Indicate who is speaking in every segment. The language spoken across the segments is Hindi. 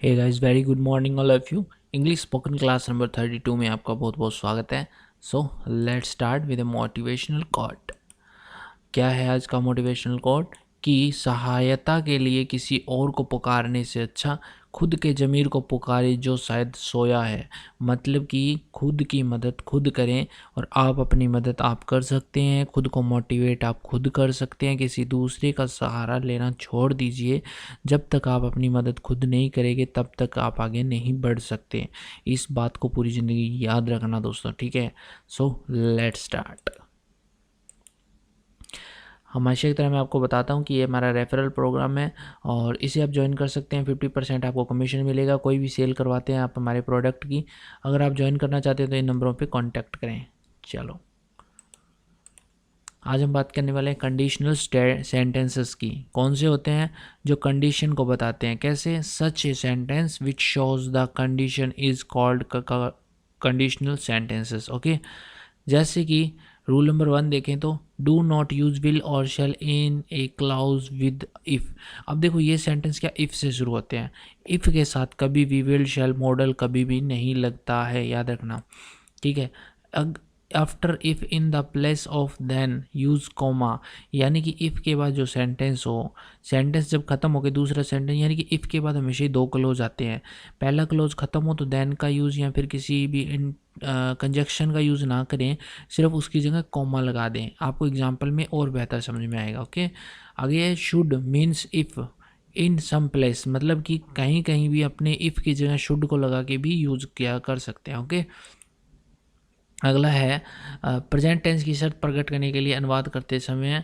Speaker 1: Hey guys, very good morning all of you. English spoken class number 32 में आपका बहुत बहुत स्वागत है। So let's start with a motivational quote. क्या है आज का मोटिवेशनल कोट? कि सहायता के लिए किसी और को पुकारने से अच्छा खुद के ज़मीर को पुकारे जो शायद सोया है। मतलब कि खुद की मदद खुद करें, और आप अपनी मदद आप कर सकते हैं। खुद को मोटिवेट आप खुद कर सकते हैं, किसी दूसरे का सहारा लेना छोड़ दीजिए। जब तक आप अपनी मदद खुद नहीं करेंगे तब तक आप आगे नहीं बढ़ सकते। इस बात को पूरी ज़िंदगी याद रखना दोस्तों, ठीक है। So let's start. हमेशा की तरह मैं आपको बताता हूँ कि ये हमारा रेफरल प्रोग्राम है और इसे आप ज्वाइन कर सकते हैं। 50% आपको कमीशन मिलेगा। कोई भी सेल करवाते हैं आप हमारे प्रोडक्ट की, अगर आप ज्वाइन करना चाहते हैं तो इन नंबरों पे कांटेक्ट करें। चलो, आज हम बात करने वाले हैं कंडीशनल सेंटेंसेस की। कौन से होते हैं? जो कंडीशन को बताते हैं। कैसे? Such a sentence which shows the condition is called conditional sentences. Okay, जैसे कि रूल नंबर 1 देखें तो डू नॉट यूज विल और shall in a clause with if. अब देखो, ये सेंटेंस क्या इफ़ से शुरू होते हैं। इफ़ के साथ कभी भी विल शेल मॉडल कभी भी नहीं लगता है, याद रखना, ठीक है। After if in the place of then use comma, यानी कि इफ़ के बाद जो सेंटेंस हो, सेंटेंस जब खत्म हो गए दूसरा सेंटेंस, यानी कि इफ़ के बाद हमेशा ही दो क्लोज आते हैं। पहला क्लोज खत्म हो तो देन का यूज़ या फिर किसी भी कंजक्शन का यूज़ ना करें, सिर्फ उसकी जगह कॉमा लगा दें। आपको एग्जांपल में और बेहतर समझ में आएगा। ओके, आगे है should means if in some place, मतलब कि कहीं कहीं भी अपने इफ़ की जगह शुड को लगा के भी यूज़ किया कर सकते हैं। ओके, अगला है प्रेजेंट टेंस की शर्त प्रकट करने के लिए अनुवाद करते समय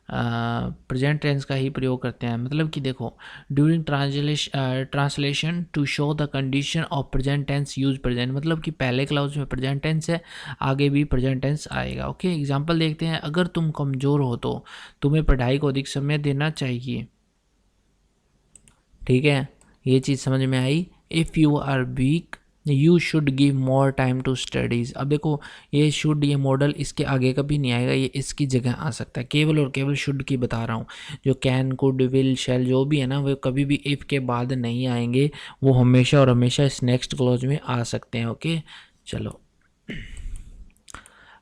Speaker 1: प्रेजेंट टेंस का ही प्रयोग करते हैं। मतलब कि देखो, during translation to show the condition of present tense use present, मतलब कि पहले क्लाउज में प्रेजेंट टेंस है, आगे भी प्रेजेंट टेंस आएगा। ओके, एग्जांपल देखते हैं। अगर तुम कमज़ोर हो तो तुम्हें पढ़ाई को अधिक समय देना चाहिए। ठीक है, ये चीज़ समझ में आई। If you are weak you should give more time to studies. अब देखो, ये शुड, ये मॉडल इसके आगे कभी नहीं आएगा, ये इसकी जगह आ सकता है। केवल और केवल शुड की बता रहा हूँ। जो कैन, कुड, विल, शैल जो भी है ना, वो कभी भी इफ़ के बाद नहीं आएंगे। वो हमेशा और हमेशा इस नेक्स्ट क्लॉज में आ सकते हैं। ओके, चलो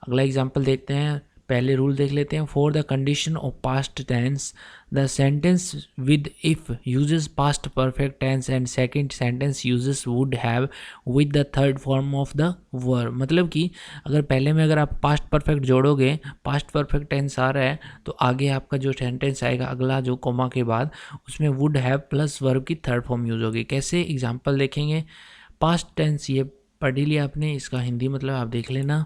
Speaker 1: अगला एग्जाम्पल देखते हैं। पहले रूल देख लेते हैं। For the condition of past tense the sentence with if uses past perfect tense and second sentence uses would have with the third form of the verb. मतलब कि अगर पहले में अगर आप पास्ट परफेक्ट जोड़ोगे, पास्ट परफेक्ट टेंस आ रहा है, तो आगे आपका जो सेंटेंस आएगा अगला जो कोमा के बाद, उसमें वुड हैव प्लस वर्ब की थर्ड फॉर्म यूज होगी। कैसे? एग्जाम्पल देखेंगे। पास्ट टेंस ये पढ़ ही लिया आपने, इसका हिंदी मतलब आप देख लेना।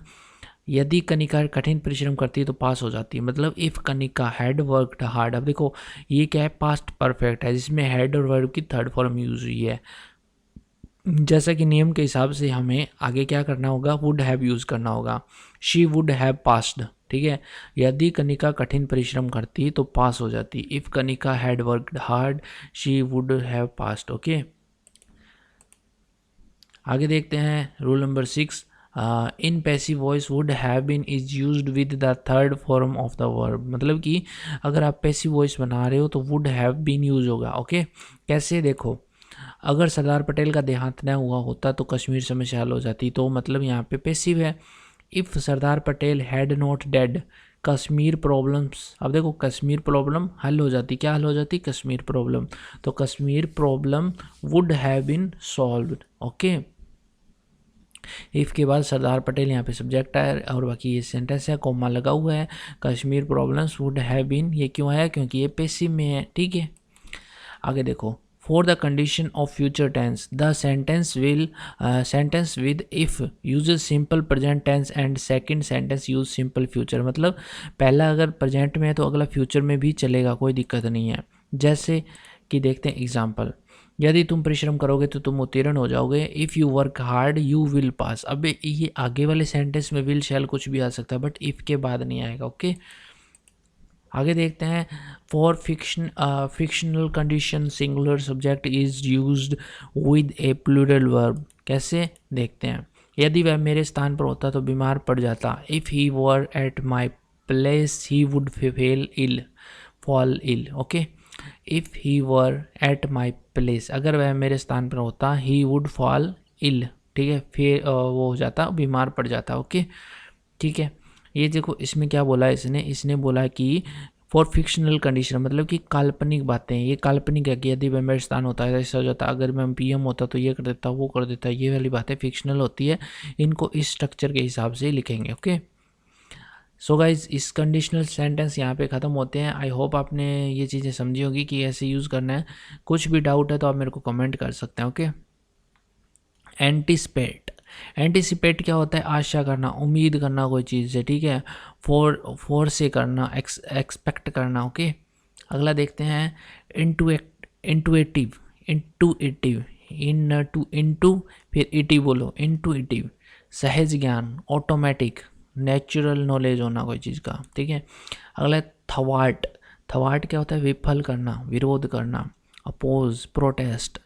Speaker 1: यदि कनिका कठिन परिश्रम करती है तो पास हो जाती है। मतलब if Kanika had worked hard. अब देखो, ये क्या है? पास्ट परफेक्ट है जिसमें हैड और वर्ब की थर्ड फॉर्म यूज हुई है। जैसा कि नियम के हिसाब से हमें आगे क्या करना होगा? वुड हैव यूज़ करना होगा। She would have passed. ठीक है, यदि कनिका कठिन परिश्रम करती तो पास हो जाती। If Kanika had worked hard she would have passed. Okay, आगे देखते हैं rule number 6। In passive voice would have been is used with the third form of the verb. मतलब कि अगर आप पैसिव वॉइस बना रहे हो तो वुड हैव बीन यूज होगा। ओके, कैसे? देखो, अगर सरदार पटेल का देहांत न हुआ होता तो कश्मीर समस्या हल हो जाती, तो मतलब यहाँ पे पैसिव है। If Sardar Patel had not dead Kashmir problems. अब देखो, कश्मीर प्रॉब्लम हल हो जाती। क्या हल हो जाती? कश्मीर प्रॉब्लम। तो Kashmir problem would have been solved. Okay, if के बाद सरदार पटेल यहाँ पे सब्जेक्ट है और बाकी ये सेंटेंस है, कॉमा लगा हुआ है। Kashmir problems would have been, ये क्यों आया? क्योंकि ये पैसिव में है। ठीक है, आगे देखो। For the condition of future tense the sentence with if uses simple present tense and second sentence use simple future. मतलब पहला अगर प्रेजेंट में है तो अगला फ्यूचर में भी चलेगा, कोई दिक्कत नहीं है। जैसे कि देखते हैं एग्जाम्पल। यदि तुम परिश्रम करोगे तो तुम उत्तीर्ण हो जाओगे। If you work hard you will pass. अब ये आगे वाले सेंटेंस में विल शैल कुछ भी आ सकता है, बट इफ़ के बाद नहीं आएगा। ओके, आगे देखते हैं। For fictional condition singular subject is used with a plural verb. कैसे? देखते हैं। यदि वह मेरे स्थान पर होता तो बीमार पड़ जाता। If he were at my place he would fall ill. Okay, if he were at my place, अगर वह मेरे स्थान पर होता, ही वुड फॉल इल, ठीक है, फिर वो हो जाता, बीमार पड़ जाता। ओके, ठीक है। ये देखो इसमें क्या बोला है इसने बोला कि फॉर फिक्शनल कंडीशन, मतलब कि काल्पनिक बातें, ये काल्पनिक है कि यदि वह मेरे स्थान होता है ऐसा हो जाता, अगर मैं पीएम होता तो ये कर देता, वो कर देता, ये वाली बातें फिक्शनल होती है, इनको इस स्ट्रक्चर के हिसाब से लिखेंगे। ओके, सो गाइज इस कंडीशनल सेंटेंस यहाँ पे ख़त्म होते हैं। आई होप आपने ये चीज़ें समझी होगी कि ऐसे यूज़ करना है। कुछ भी डाउट है तो आप मेरे को कमेंट कर सकते हैं। ओके, एंटिसिपेट, एंटिसिपेट क्या होता है? आशा करना, उम्मीद करना कोई चीज़ से, ठीक है। फोर से करना, एक्सपेक्ट करना। ओके, अगला देखते हैं इंटुएटिव, इंटुएटिव, इंटू फिर इटिव बोलो, इंटुइटिव, सहज ज्ञान, ऑटोमेटिक, नेचुरल नॉलेज होना कोई चीज़ का, ठीक है। अगला है थवाट, थवाट क्या होता है? विफल करना, विरोध करना, अपोज, प्रोटेस्ट।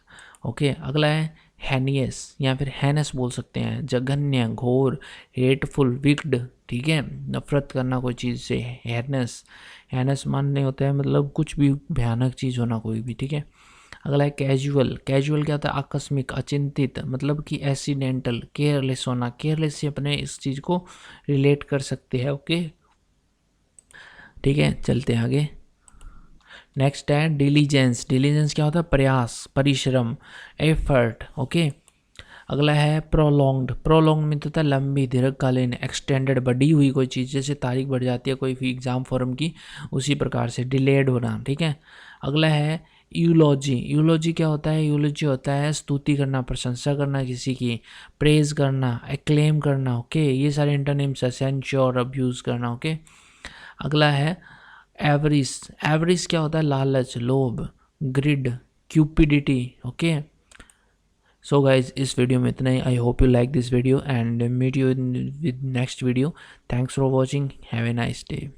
Speaker 1: ओके, अगला है हैनियस या फिर हैनस बोल सकते हैं, जघन्य, घोर, हेटफुल, विक्ड, ठीक है, नफरत करना कोई चीज़ से, हैनस, हैनस मानने होता है मतलब कुछ भी भयानक चीज़ होना कोई भी, ठीक है। अगला है कैजुअल, कैजुअल क्या होता है? आकस्मिक, अचिंतित, मतलब कि एक्सीडेंटल, केयरलेस होना, केयरलेस से अपने इस चीज़ को रिलेट कर सकते हैं। ओके, ठीक है, चलते हैं आगे। नेक्स्ट है डिलीजेंस, डिलीजेंस क्या होता है? प्रयास, परिश्रम, एफर्ट। ओके, अगला है प्रोलॉन्ग्ड, प्रोलॉन्ग में तो होता है लंबी, दीर्घकालीन, एक्सटेंडेड, बढ़ी हुई कोई चीज़, जैसे तारीख बढ़ जाती है कोई भी एग्जाम फॉर्म की, उसी प्रकार से डिलेड होना, ठीक है। अगला है यूलॉजी, यूलॉजी क्या होता है? यूलॉजी होता है स्तुति करना, प्रशंसा करना किसी की, प्रेज करना, एक्लेम करना। ओके, ये सारे इंटरनेम्स है, सेंश्योर, अब्यूज करना। ओके, अगला है एवरिस, एवरिस क्या होता है? लालच, लोभ, greed, cupidity. Okay, so guys इस वीडियो में इतना ही। I hope you like this video and meet you with next video. Thanks for watching, have a nice day.